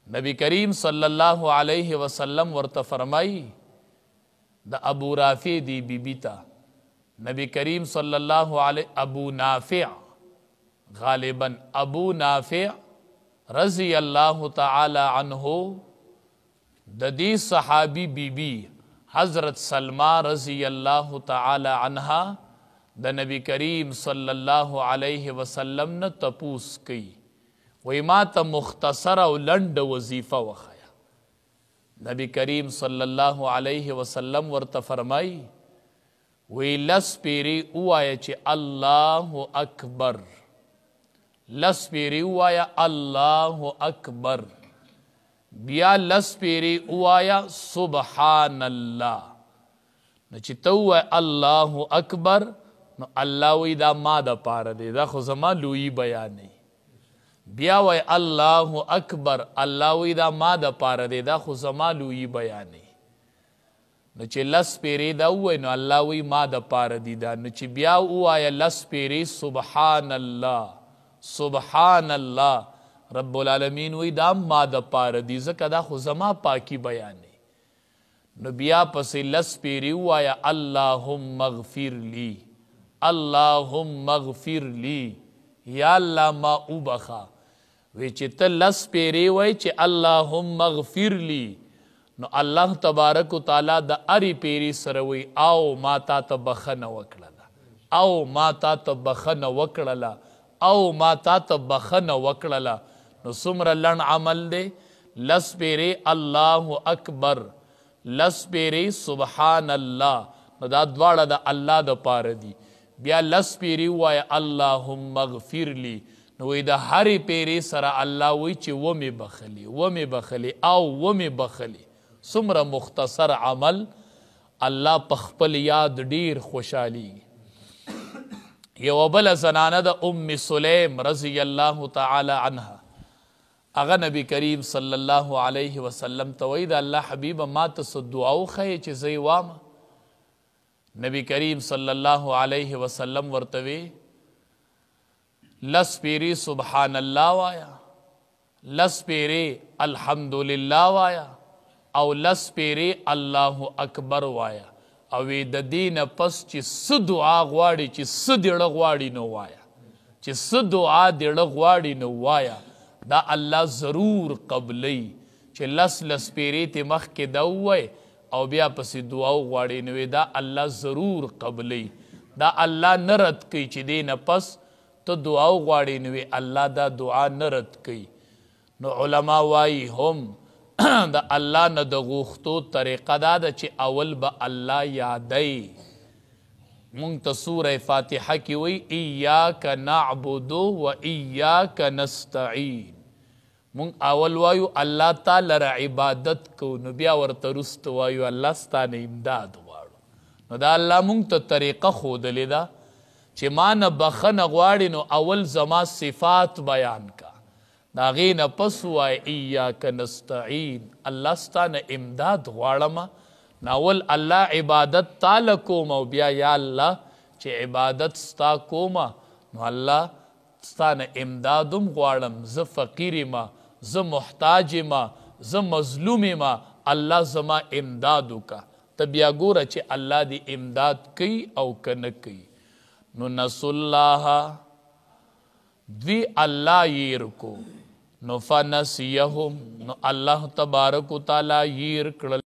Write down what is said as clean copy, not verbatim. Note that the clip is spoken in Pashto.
نبی کریم صلی اللہ علیہ وسلم ورته فرمائی د ابو رافع دی بی بی تا نبی کریم صلی اللہ علیہ ابو نافع غالباً ابو نافع رضی اللہ تعالی عنہ د دی صحابی بی بی حضرت سلمہ رضی اللہ تعالی عنہ د نبی کریم صلی اللہ علیہ وسلم نه تپوس کی وی ما تا مختصر او لنڈ وظیفہ وخایا نبی کریم صلی اللہ علیہ وسلم ورته فرمائی وی لس پیری اوایا چی اللہ اکبر لس پیری اوایا اللہ اکبر بیا لس پیری اوایا سبحان اللہ نو چی تو اللہ اکبر نو اللہ وی دا ما دا پار دے دا خو زما لوی بیانی بیا وی اللہ اکبر اللہ وی دا ما دا پار دے دا خو زما لوی بیانی نو چی لس پیری دا وی نو اللہ وی ما دا پار دی دا نو چی بیا وی لس پیری سبحان اللہ رب العالمین وی دا ما دا پار دی زکا دا خو زما پاکی بیانی نو بیا پسی لس پیری وی اللہم اغفر لی اللہم اغفر لی یا اللہ ما اوبخا وی چی تا لس پیری وی چی اللہم اغفر لی نو اللہ تبارک و تعالی دا اری پیری سروی آو ما تا تا بخن وکڑلا او ما تا تا بخن وکڑلا او ما تا تا بخن وکڑلا نو سمر لن عمل دے لس پیری اللہ اکبر لس پیری سبحان اللہ نو دا دوارا دا اللہ دا پار دی بیا لس پیری وی اللہم اغفر لی نو وی دا ہری پیری سر اللہ وی چی ومی بخلی او ومی بخلی سمر مختصر عمل اللہ پخپل یاد دیر خوشحالی یو بل زنانہ دا ام سلیم رضی اللہ تعالی عنہ اغا نبی کریم صلی اللہ علیہ وسلم توید اللہ حبیب ما تس دعاو خی چی زیوام نبی کریم صلی اللہ علیہ وسلم ورتوی لس پیری سبحان اللہ وایا لس پیری الحمدللہ وایا او لس پیری اللہ اکبر وایا اوی د دین پس چی س دعا غواړي چی س دیړه غواړي نو وایا چی س دعا دیړه غواړي نو وایا دا اللہ ضرور قبلی چی لس لس پیری تی مخ کے دووی او بیا پسی دعاو غواړي نو دا اللہ ضرور قبلی دا اللہ نرد کی چی دین پس تو دعاو غواړي نو اللہ دا دعا نرد کی نو علماء وائی ہم دا اللہ نا دا غوختو طریقہ دا دا چی اول با اللہ یادی منگتا سورہ فاتحہ کی وی ایاک نعبدو و ایاک نستعین منگ اول وایو اللہ تا لرا عبادت کو نو بیا ورطا رست وایو اللہ ستان امداد وارو نو دا اللہ منگتا طریقہ خود لیدا چی مانا بخن غواری نو اول زما صفات بیان کا ناغین پسوائی ایاک نستعین اللہ ستان امداد غوارما ناول اللہ عبادت تالا کوما بیا یا اللہ چی عبادت ستا کوما نو اللہ ستان امدادم غوارم ز فقیری ما ز محتاج ما ز مظلوم ما اللہ زما امدادو کا تبیا گورا چی اللہ دی امداد کی او کنکی نو نسو اللہ دوی اللہ یرکو نو فنسیہم نو اللہ تبارک و تعالی یرکڑل